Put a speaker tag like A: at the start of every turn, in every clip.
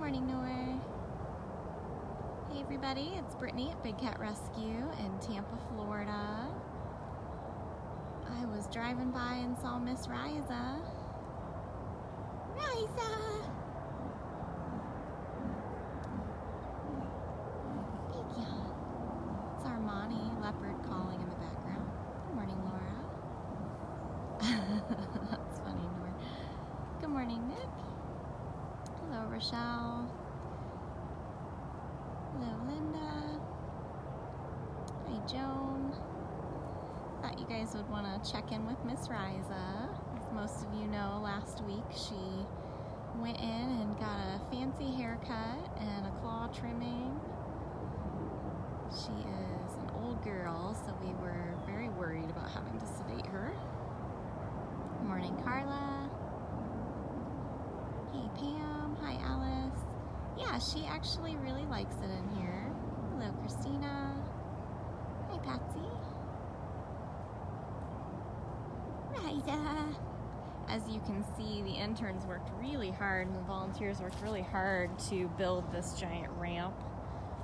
A: Morning, Noor. Hey everybody, it's Brittany at Big Cat Rescue in Tampa, Florida. I was driving by and saw Miss Raisa. Raisa! Big yawn. It's Armani leopard calling in the background. Good morning, Laura. That's funny, Noor. Good morning, Nick. Hello, Rochelle. Hello, Linda. Hi, Joan. Thought you guys would want to check in with Miss Raisa. As most of you know, last week she went in and got a fancy haircut and a claw trimming. She is an old girl, so we were very worried about having to sedate her. Good morning, Carla. Hey, Pam. Hi, Alice. Yeah, she actually really likes it in here. Hello, Christina. Hi, Patsy. Raisa. As you can see, the interns worked really hard and the volunteers worked really hard to build this giant ramp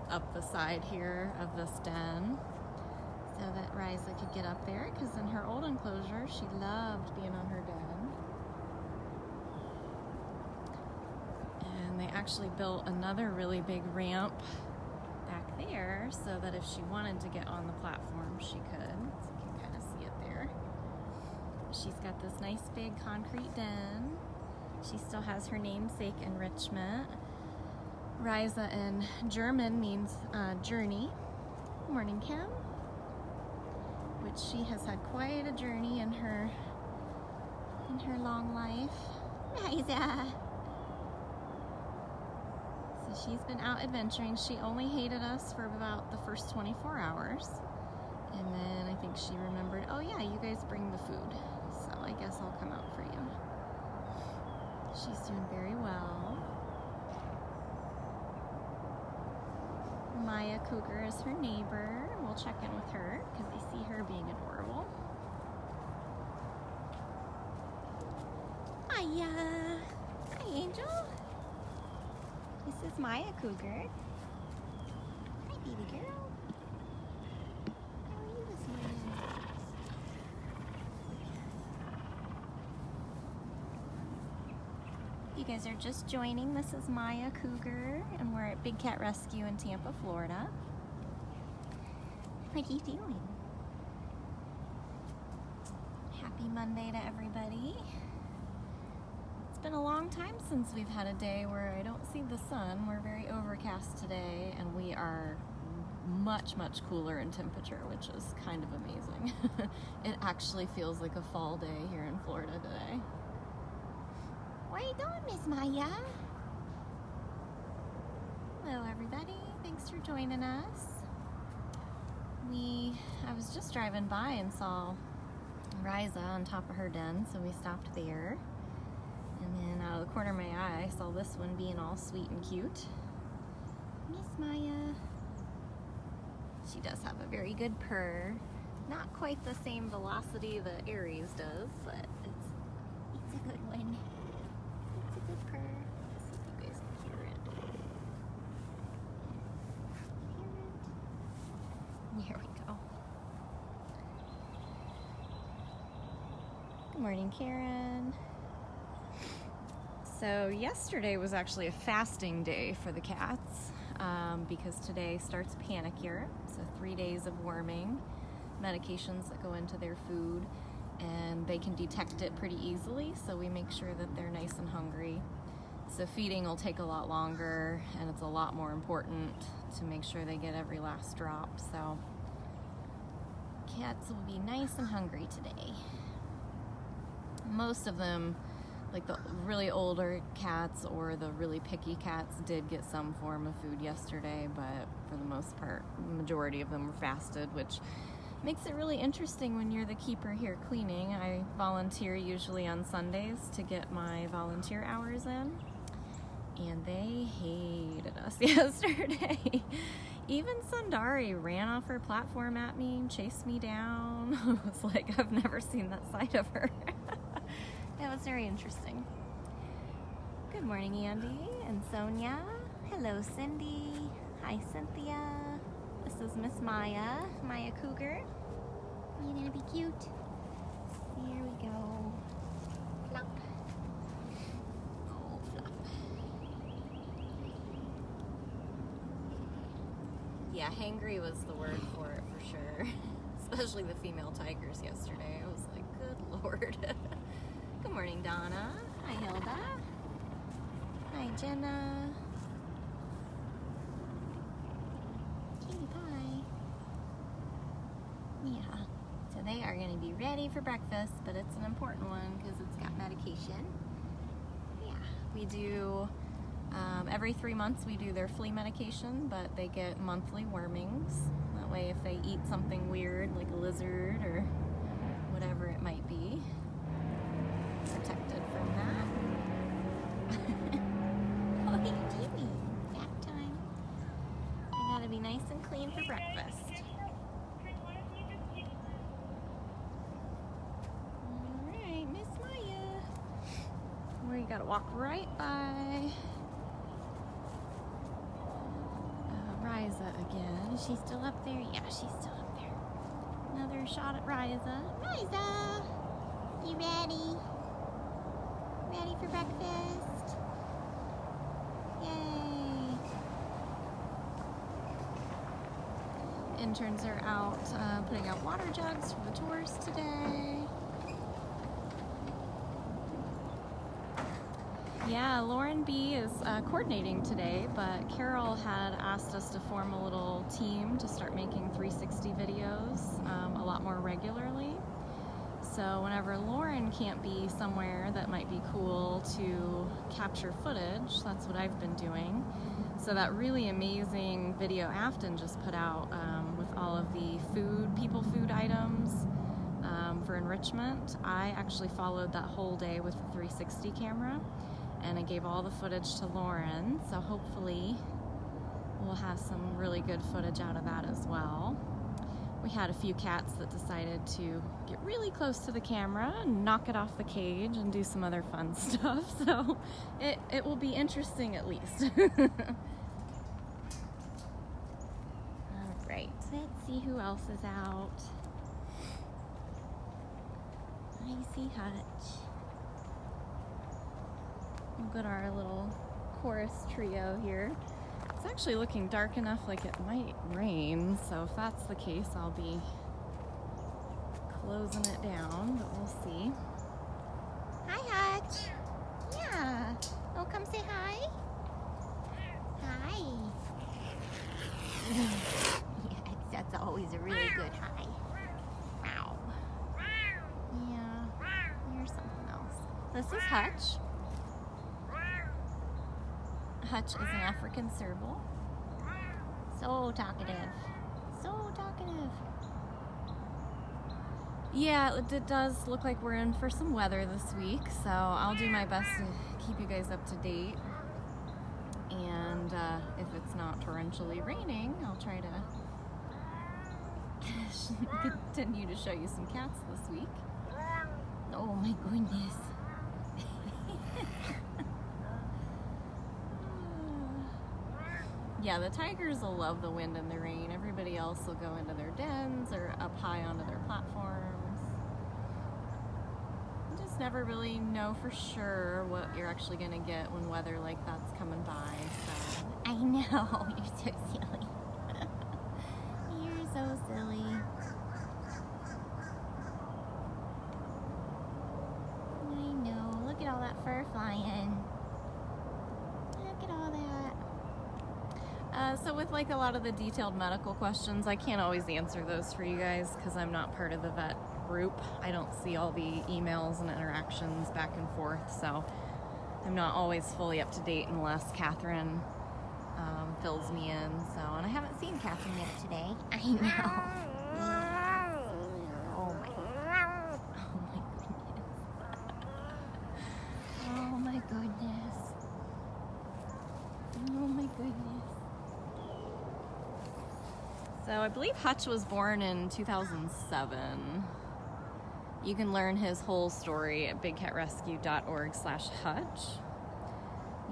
A: up the side here of this den so that Raisa could get up there, because in her old enclosure, she loved being on her den. They actually built another really big ramp back there so that if she wanted to get on the platform, she could. So you can kind of see it there. She's got this nice big concrete den. She still has her namesake enrichment. Raisa in German means journey. Good morning, Kim. Which she has had quite a journey in her long life. Raisa. She's been out adventuring. She only hated us for about the first 24 hours. And then I think she remembered, oh yeah, you guys bring the food. So I guess I'll come out for you. She's doing very well. Maya Cougar is her neighbor. We'll check in with her because I see her being adorable. Hiya! Hi, Angel. This is Maya Cougar. Hi, baby girl. How are you this morning? You guys are just joining. This is Maya Cougar, and we're at Big Cat Rescue in Tampa, Florida. What are you doing? Happy Monday to everybody. It's been a long time since we've had a day where I don't see the sun. We're very overcast today, and we are much, much cooler in temperature, which is kind of amazing. It actually feels like a fall day here in Florida today. What are you doing, Miss Maya? Hello, everybody. Thanks for joining us. I was just driving by and saw Raisa on top of her den, so we stopped there. And then out of the corner of my eye, I saw this one being all sweet and cute. Miss Maya. She does have a very good purr. Not quite the same velocity that Aries does, but it's a good one. It's a good purr. Let's see if you guys can hear it. Here we go. Good morning, Karen. So yesterday was actually a fasting day for the cats because today starts panic Europe. So 3 days of worming, medications that go into their food, and they can detect it pretty easily, so we make sure that they're nice and hungry. So feeding will take a lot longer, and it's a lot more important to make sure they get every last drop. So cats will be nice and hungry today. Most of them, like the really older cats or the really picky cats, did get some form of food yesterday, but for the most part, the majority of them were fasted, which makes it really interesting when you're the keeper here cleaning. I volunteer usually on Sundays to get my volunteer hours in, and they hated us yesterday. Even Sundari ran off her platform at me and chased me down. I was like, I've never seen that side of her. That was very interesting. Good morning, Andy and Sonia. Hello, Cindy. Hi, Cynthia. This is Miss Maya, Maya Cougar. Are you gonna be cute? Here we go. Flop. Oh, flop. Yeah, hangry was the word for it for sure. Especially the female tigers yesterday. I was like, good Lord. Good morning, Donna. Hi, Hilda. Hi, Jenna. Kitty pie. Yeah. So they are going to be ready for breakfast, but it's an important one because it's got medication. Yeah. We do, every 3 months we do their flea medication, but they get monthly wormings. That way if they eat something weird, like a lizard or whatever it might be, protected from that. Oh, hey, Timmy. Nap time. I gotta be nice and clean for breakfast. Alright, Miss Maya. We gotta walk right by Raisa again. Is she still up there? Yeah, she's still up there. Another shot at Raisa. Raisa! You ready? Ready for breakfast? Yay! Interns are out putting out water jugs for the tours today. Yeah, Lauren B is coordinating today, but Carol had asked us to form a little team to start making 360 videos a lot more regularly. So whenever Lauren can't be somewhere that might be cool to capture footage, that's what I've been doing. So that really amazing video Afton just put out with all of the people food items for enrichment, I actually followed that whole day with the 360 camera, and I gave all the footage to Lauren, so hopefully we'll have some really good footage out of that as well. We had a few cats that decided to get really close to the camera and knock it off the cage and do some other fun stuff, so it will be interesting at least. Alright, let's see who else is out. I see Hutch. We've got our little chorus trio here. It's actually looking dark enough like it might rain, so if that's the case, I'll be closing it down, but we'll see. Hi, Hutch. Yeah. Oh, come say hi. Hi. Yes, that's always a really good hi. Wow. Yeah. Here's something else. This is Hutch. Hutch is an African serval. So talkative. So talkative. Yeah, it does look like we're in for some weather this week, so I'll do my best to keep you guys up to date. And if it's not torrentially raining, I'll try to continue to show you some cats this week. Oh my goodness. Yeah, the tigers will love the wind and the rain. Everybody else will go into their dens or up high onto their platforms. You just never really know for sure what you're actually going to get when weather like that's coming by. So I know, you're so silly. You're so silly. I know, look at all that fur flying. Look at all that. So with like a lot of the detailed medical questions, I can't always answer those for you guys because I'm not part of the vet group. I don't see all the emails and interactions back and forth, so I'm not always fully up to date unless Catherine fills me in. So, and I haven't seen Catherine yet today. I know. Oh my goodness. Oh my goodness. Oh my goodness. So I believe Hutch was born in 2007. You can learn his whole story at bigcatrescue.org/Hutch.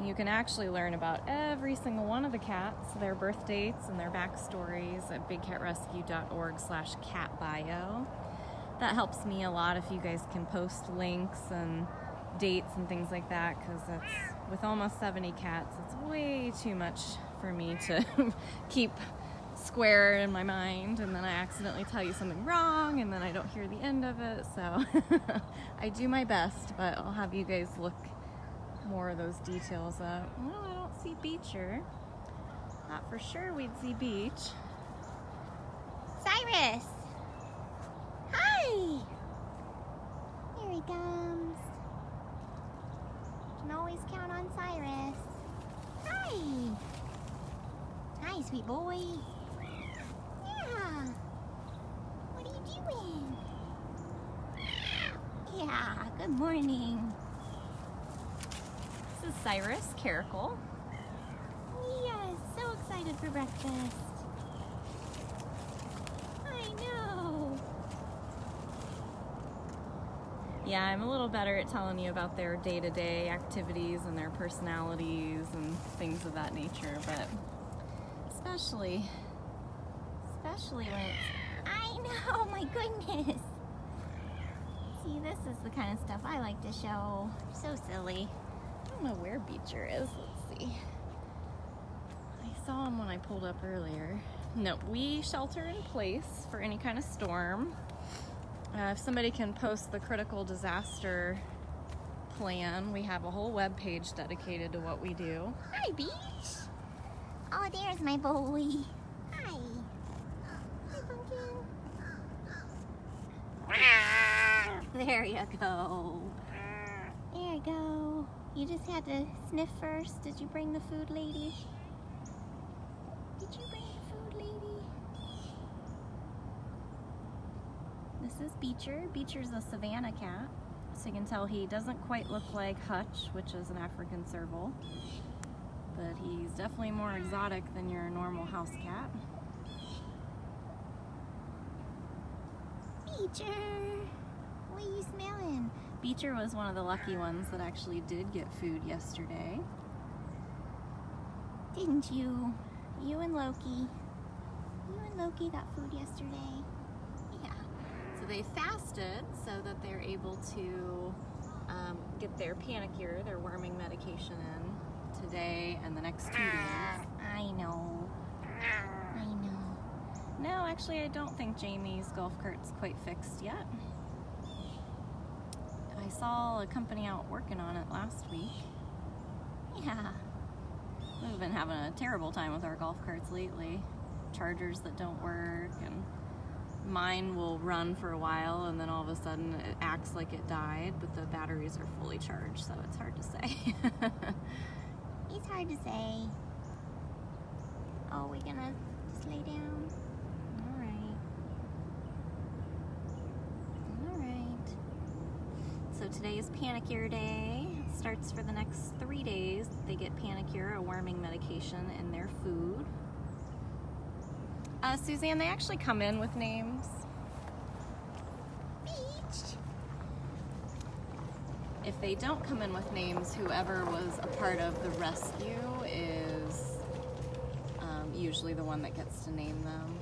A: You can actually learn about every single one of the cats, their birth dates and their backstories at bigcatrescue.org/catbio. That helps me a lot if you guys can post links and dates and things like that, because with almost 70 cats, it's way too much for me to keep square in my mind, and then I accidentally tell you something wrong and then I don't hear the end of it. So I do my best, but I'll have you guys look more of those details up. Well, I don't see Beecher. Thought for sure we'd see Beach.
B: Cyrus! Hi! Here he comes. You can always count on Cyrus. Hi! Hi, sweet boy. Yeah. What are you doing? Yeah, good morning.
A: This is Cyrus Caracal.
B: Yes, so excited for breakfast. I know.
A: Yeah, I'm a little better at telling you about their day-to-day activities and their personalities and things of that nature, but especially when it's...
B: I know, my goodness. See, this is the kind of stuff I like to show. So silly.
A: I don't know where Beecher is. Let's see. I saw him when I pulled up earlier. No, we shelter in place for any kind of storm. If somebody can post the critical disaster plan, we have a whole web page dedicated to what we do.
B: Hi, Beach. Oh, there's my boy. Hi. Hi, pumpkin. There you go. There you go. You just had to sniff first. Did you bring the food, lady? Did you bring the food, lady?
A: This is Beecher. Beecher's a Savannah cat, so you can tell he doesn't quite look like Hutch, which is an African serval, but he's definitely more exotic than your normal house cat.
B: Beecher, what are you smelling?
A: Beecher was one of the lucky ones that actually did get food yesterday.
B: Didn't you? You and Loki. You and Loki got food yesterday.
A: Yeah. So they fasted so that they're able to get their panicure, their worming medication in today and the next 2 days.
B: I know. I know.
A: No, actually, I don't think Jamie's golf cart's quite fixed yet. I saw a company out working on it last week.
B: Yeah.
A: We've been having a terrible time with our golf carts lately. Chargers that don't work, and mine will run for a while and then all of a sudden it acts like it died, but the batteries are fully charged, so it's hard to say.
B: It's hard to say. Oh, we're gonna just lay down.
A: All right. So today is Panicure Day. It starts for the next 3 days. They get Panicure, a worming medication, in their food. Suzanne, they actually come in with names.
B: Beach.
A: If they don't come in with names, whoever was a part of the rescue is usually the one that gets to name them.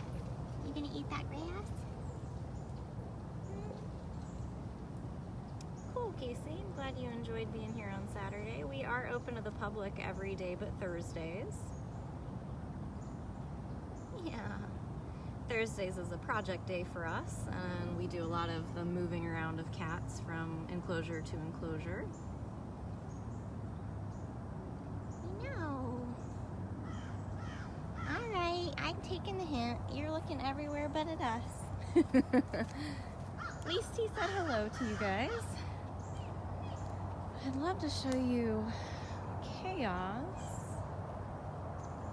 B: You gonna eat that grass?
A: Cool, Casey. I'm glad you enjoyed being here on Saturday. We are open to the public every day but Thursdays.
B: Yeah.
A: Thursdays is a project day for us, and we do a lot of the moving around of cats from enclosure to enclosure.
B: I know. All right, I'm taking the hint. You're looking everywhere but at us.
A: At least he said hello to you guys. I'd love to show you Chaos.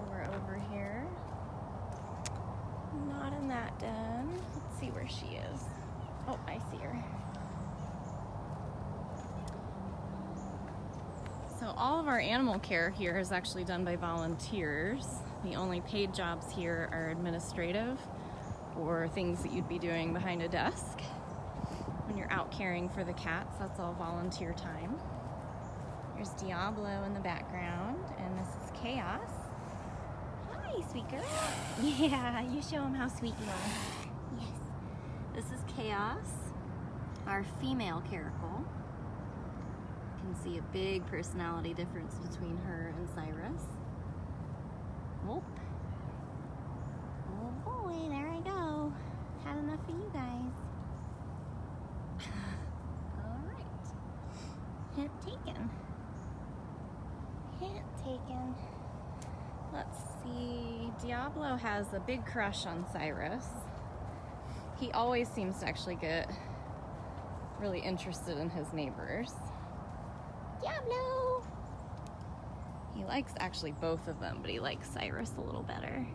A: We're over here. Not in that den. Let's see where she is. Oh, I see her. So all of our animal care here is actually done by volunteers. The only paid jobs here are administrative or things that you'd be doing behind a desk. When you're out caring for the cats, that's all volunteer time. There's Diablo in the background, and this is Chaos. Hi, sweet girl. Yeah, you show him how sweet you are. Yes. This is Chaos, our female caracal. You can see a big personality difference between her and Cyrus. Whoop.
B: Oh boy, there I go. Had enough of you guys.
A: All right.
B: Hint taken. Hint taken.
A: Let's see. Diablo has a big crush on Cyrus. He always seems to actually get really interested in his neighbors.
B: Diablo!
A: He likes actually both of them, but he likes Cyrus a little better.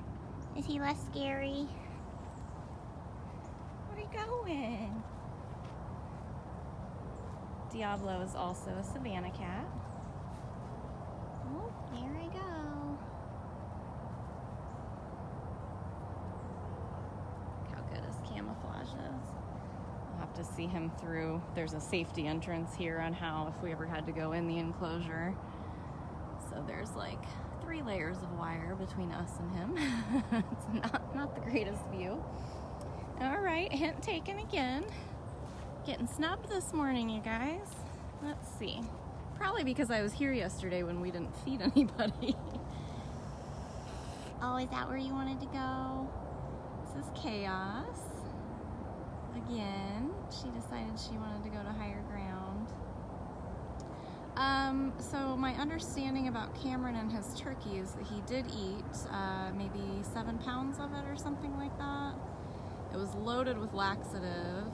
B: Is he less scary?
A: Where are you going? Diablo is also a Savannah cat.
B: Oh, there I go.
A: Look how good his camouflage is. We'll have to see him through. There's a safety entrance here on how if we ever had to go in the enclosure. So there's like 3 layers of wire between us and him. It's not the greatest view. All right, hint taken again. Getting snubbed this morning, you guys. Let's see. Probably because I was here yesterday when we didn't feed anybody.
B: Oh, is that where you wanted to go?
A: This is Chaos. Again, she decided she wanted to go to higher ground. So my understanding about Cameron and his turkey is that he did eat maybe 7 pounds of it or something like that. It was loaded with laxative,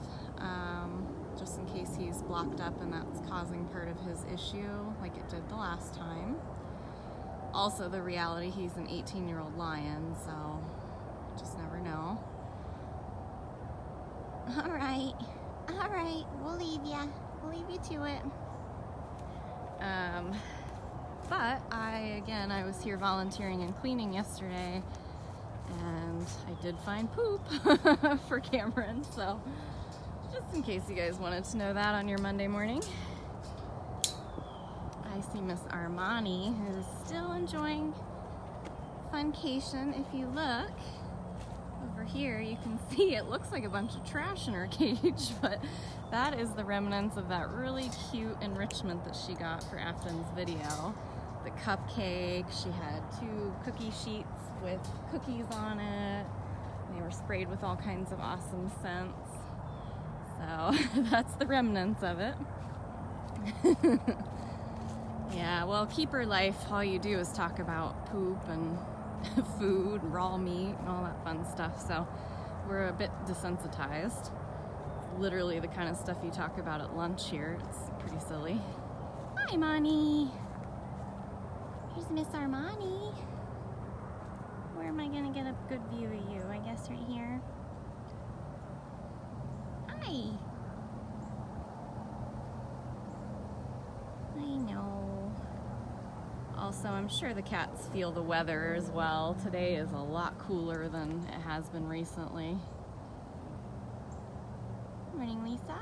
A: just in case he's blocked up and that's causing part of his issue, like it did the last time. Also, the reality, he's an 18-year-old lion, so you just never know.
B: All right, we'll leave ya. We'll leave you to it.
A: But I was here volunteering and cleaning yesterday, and I did find poop for Cameron, so just in case you guys wanted to know that on your Monday morning. I see Miss Armani, who's still enjoying funcation. If you look over here, you can see it looks like a bunch of trash in her cage, but that is the remnants of that really cute enrichment that she got for Afton's video. The cupcake, she had 2 cookie sheets with cookies on it. They were sprayed with all kinds of awesome scents. So that's the remnants of it. Yeah, well, keeper life, all you do is talk about poop and food, raw meat, and all that fun stuff. So we're a bit desensitized. Literally the kind of stuff you talk about at lunch here. It's pretty silly.
B: Hi, Monty. Here's Miss Armani. Where am I gonna get a good view of you? I guess right here. Hi.
A: I know. Also, I'm sure the cats feel the weather as well. Today is a lot cooler than it has been recently.
B: Morning, Lisa.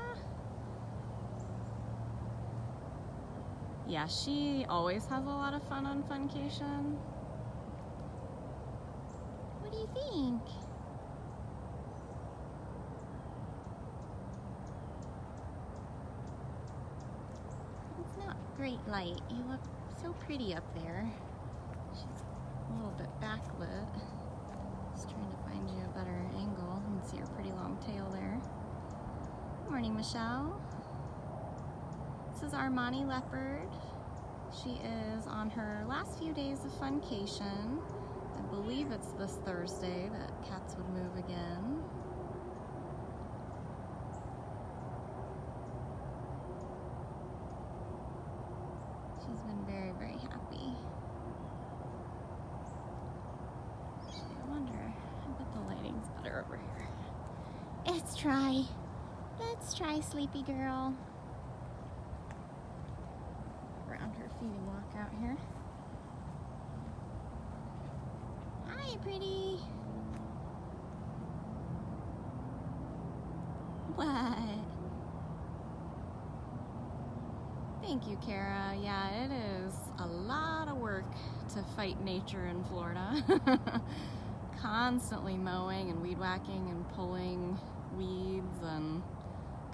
A: Yeah, she always has a lot of fun on Funcation.
B: What do you think? It's not great light. You look so pretty up there.
A: She's a little bit backlit. Just trying to find you a better angle. You can see her pretty long tail there.
B: Morning, Michelle.
A: This is Armani Leopard. She is on her last few days of Funcation. I believe it's this Thursday that cats would move again. She's been very, very happy. Actually, I wonder, I bet the lighting's better over here.
B: Let's try. Let's try, sleepy girl.
A: Around her feeding walk out here.
B: Hi, pretty. What?
A: Thank you, Kara. Yeah, it is a lot of work to fight nature in Florida. Constantly mowing and weed whacking and pulling weeds and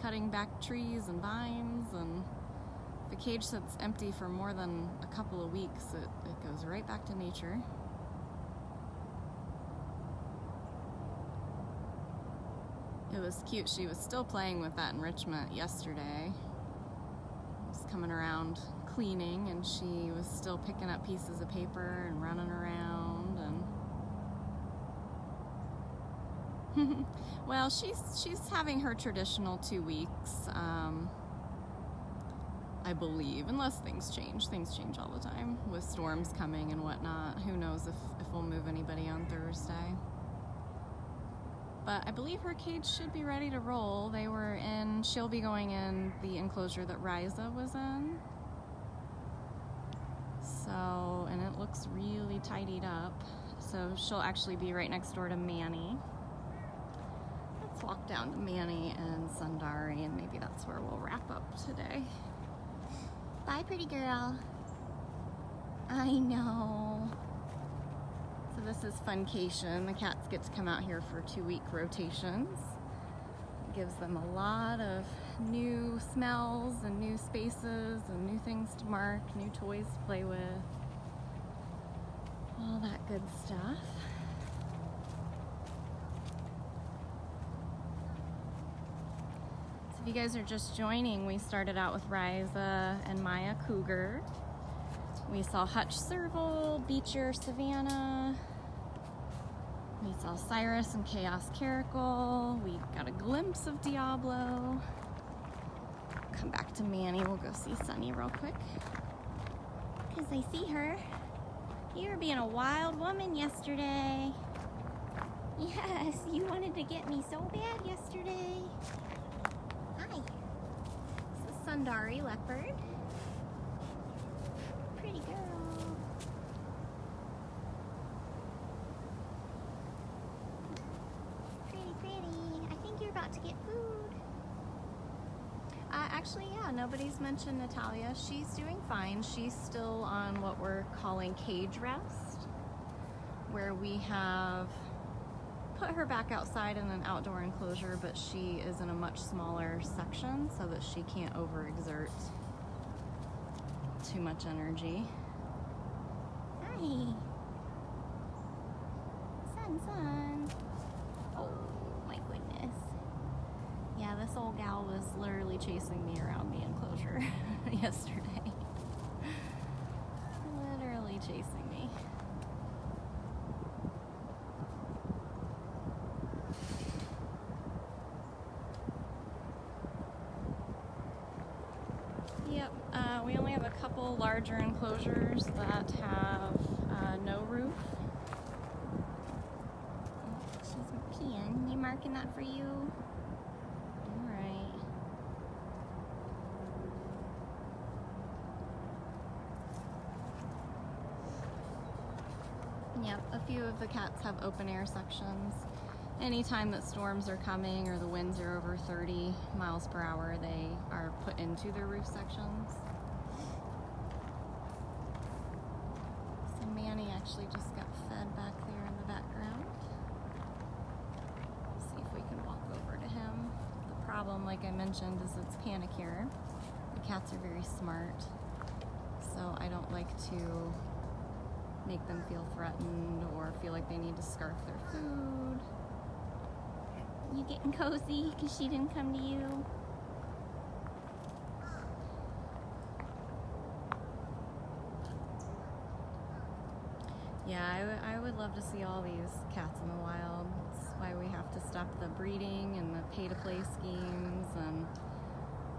A: cutting back trees and vines, and the cage sits empty for more than a couple of weeks. It goes right back to nature. It was cute. She was still playing with that enrichment yesterday. I was coming around cleaning and she was still picking up pieces of paper and running around, and well, she's having her traditional 2 weeks, I believe, unless things change. Things change all the time with storms coming and whatnot. Who knows if we'll move anybody on Thursday. But I believe her cage should be ready to roll. She'll be going in the enclosure that Raisa was in. So, and it looks really tidied up. So she'll actually be right next door to Manny. Let's walk down to Manny and Sundari, and maybe that's where we'll wrap up today.
B: Bye, pretty girl. I know.
A: So this is Funcation. The cats get to come out here for 2-week rotations. It gives them a lot of new smells and new spaces and new things to mark, new toys to play with, all that good stuff. So if you guys are just joining, we started out with Raisa and Maya Cougar. We saw Hutch Serval, Beecher Savannah. We saw Cyrus and Chaos Caracal. We got a glimpse of Diablo. Come back to Manny. We'll go see Sunny real quick.
B: Because I see her. You were being a wild woman yesterday. Yes, you wanted to get me so bad yesterday. Hi. This is Sundari Leopard. Pretty girl. Pretty. I think you're about to get food.
A: Actually, yeah, nobody's mentioned Natalia. She's doing fine. She's still on what we're calling cage rest, where we have put her back outside in an outdoor enclosure, but she is in a much smaller section so that she can't overexert too much energy.
B: Hi. Sun. Oh my goodness.
A: Yeah, this old gal was literally chasing me around the enclosure yesterday. Literally chasing me. Yep, we only have a couple larger enclosures that have no roof.
B: She's peeing. You marking that for you?
A: Alright. Yep, a few of the cats have open air sections. Anytime that storms are coming or the winds are over 30 miles per hour, they are put into their roof sections. So Manny actually just got fed back there in the background. See if we can walk over to him. The problem, like I mentioned, is it's panic here. The cats are very smart, so I don't like to make them feel threatened or feel like they need to scarf their food.
B: You getting cozy because she didn't come to you?
A: Yeah, I would love to see all these cats in the wild. That's why we have to stop the breeding and the pay-to-play schemes and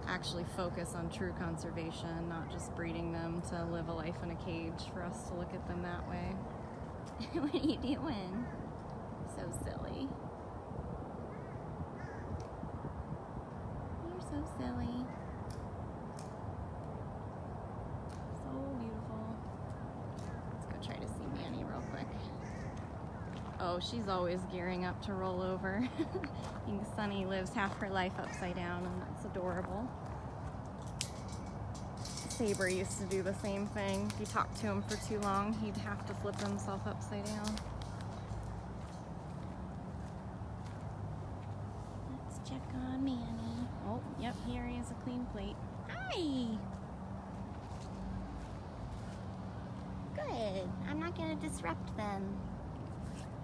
A: actually focus on true conservation, not just breeding them to live a life in a cage for us to look at them that way.
B: What are you doing? So silly. You're so silly.
A: So beautiful. Let's go try to see Manny real quick. Oh, she's always gearing up to roll over. I think Sunny lives half her life upside down, and that's adorable. Saber used to do the same thing. If you talked to him for too long, he'd have to flip himself upside down.
B: Let's check on Manny.
A: Oh, yep, here he has a clean plate.
B: Hi! Good. I'm not going to disrupt them.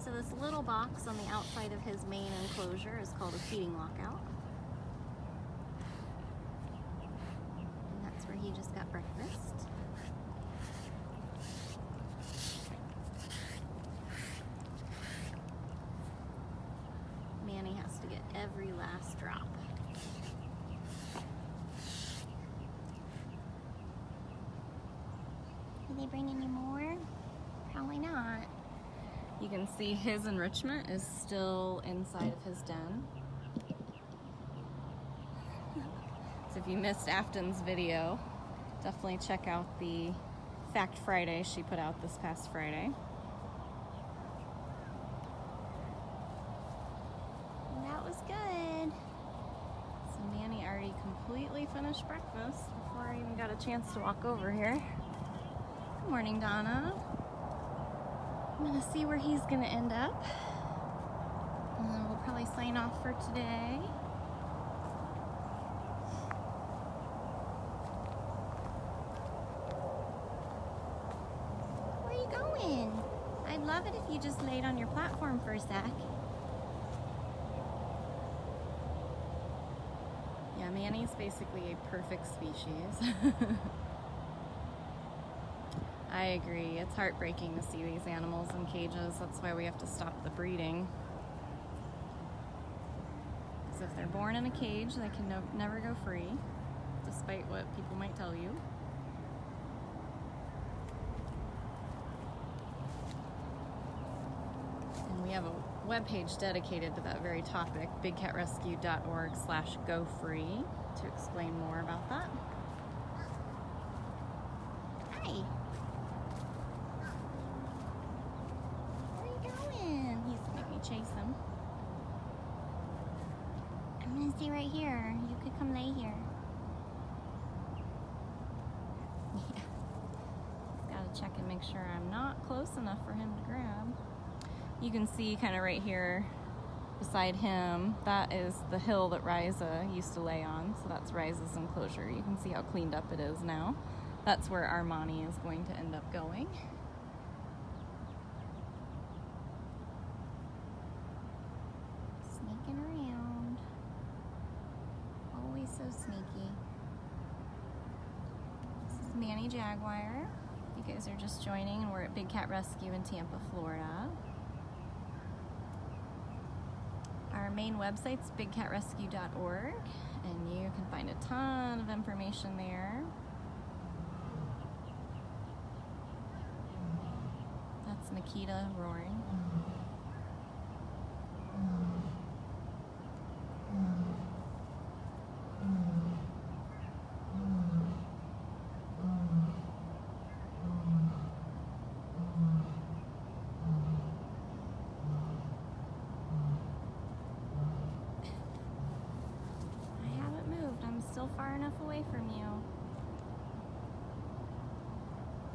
B: So this little box on the outside of his main enclosure is called a feeding lockout. And that's where he just got breakfast. Manny has to get every last drop. Did they bring any more? Probably not.
A: You can see his enrichment is still inside of his den. So if you missed Afton's video, definitely check out the Fact Friday she put out this past Friday.
B: That was good.
A: So Manny already completely finished breakfast before I even got a chance to walk over here. Good morning, Donna. I'm gonna see where he's gonna end up. And then we'll probably sign off for today.
B: Where are you going? I'd love it if you just laid on your platform for a sec.
A: Yeah, Manny's basically a perfect species. I agree. It's heartbreaking to see these animals in cages. That's why we have to stop the breeding. Because if they're born in a cage, they can never go free, despite what people might tell you. And we have a webpage dedicated to that very topic, bigcatrescue.org/go-free, to explain more about that.
B: Hi.
A: Chase him.
B: I'm gonna stay right here. You could come lay here.
A: Yeah. Just gotta check and make sure I'm not close enough for him to grab. You can see kind of right here beside him, that is the hill that Raisa used to lay on. So that's Raisa's enclosure. You can see how cleaned up it is now. That's where Armani is going to end up going.
B: Sneaking around. Always so sneaky.
A: This is Manny Jaguar. You guys are just joining, and we're at Big Cat Rescue in Tampa, Florida. Our main website's bigcatrescue.org, and you can find a ton of information there. That's Nikita roaring. Still far enough away from you.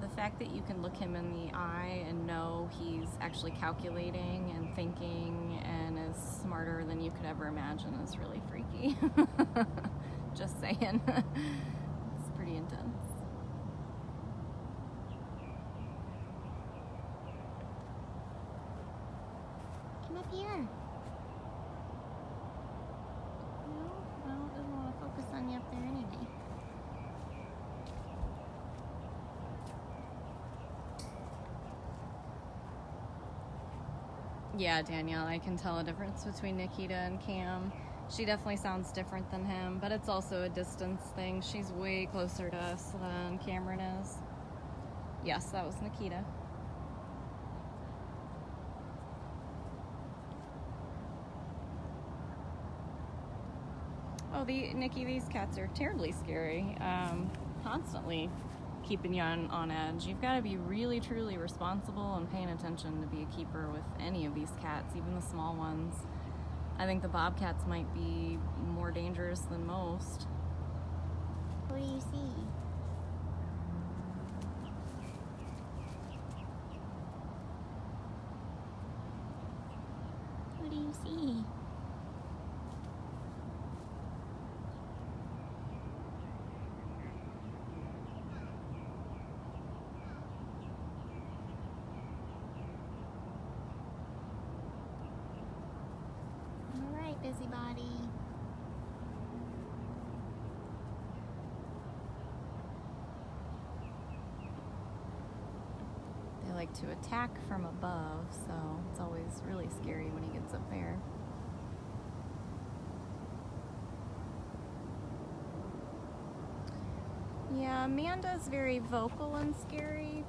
A: The fact that you can look him in the eye and know he's actually calculating and thinking and is smarter than you could ever imagine is really freaky. Just saying. It's pretty intense.
B: Come up here. On you up there anyway.
A: Yeah, Danielle, I can tell a difference between Nikita and Cam. She definitely sounds different than him, but it's also a distance thing. She's way closer to us than Cameron is. Yes, that was Nikita. Oh, Nikki, these cats are terribly scary. Constantly keeping you on edge. You've got to be really, truly responsible and paying attention to be a keeper with any of these cats, even the small ones. I think the bobcats might be more dangerous than most.
B: What do you see? see. All right, busybody.
A: They like to attack from above, so it's always really scary when he gets up there. Yeah, Amanda's very vocal and scary,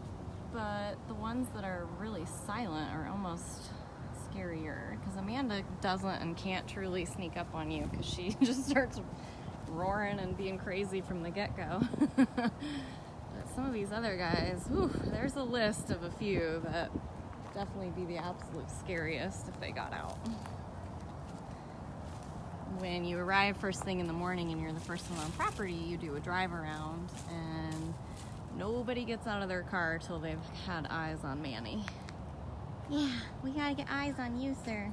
A: but the ones that are really silent are almost scarier, because Amanda doesn't and can't truly sneak up on you because she just starts roaring and being crazy from the get-go. But some of these other guys, whew, there's a list of a few that definitely be the absolute scariest if they got out. When you arrive first thing in the morning and you're the first one on property, you do a drive around, and nobody gets out of their car till they've had eyes on Manny.
B: Yeah, we gotta get eyes on you, sir.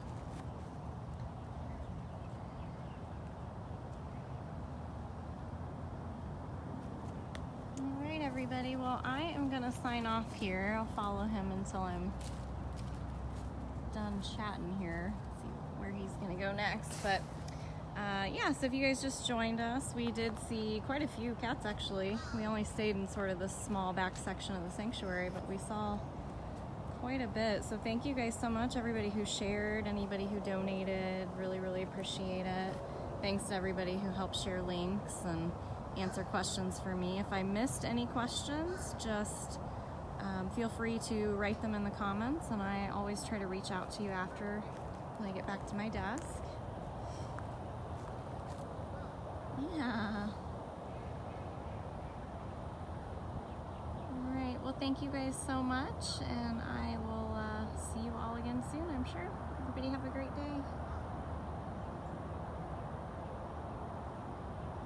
A: All right, everybody. Well, I am gonna sign off here. I'll follow him until I'm done chatting here. See where he's gonna go next. But yeah, so if you guys just joined us, we did see quite a few cats actually. We only stayed in sort of this small back section of the sanctuary, but we saw quite a bit. So thank you guys so much, everybody who shared, anybody who donated, really appreciate it. Thanks to everybody who helped share links and answer questions for me. If I missed any questions, just feel free to write them in the comments, and I always try to reach out to you after when I get back to my desk. Yeah. All right, well, thank you guys so much, and I will see you all again soon, I'm sure. Everybody have a great day.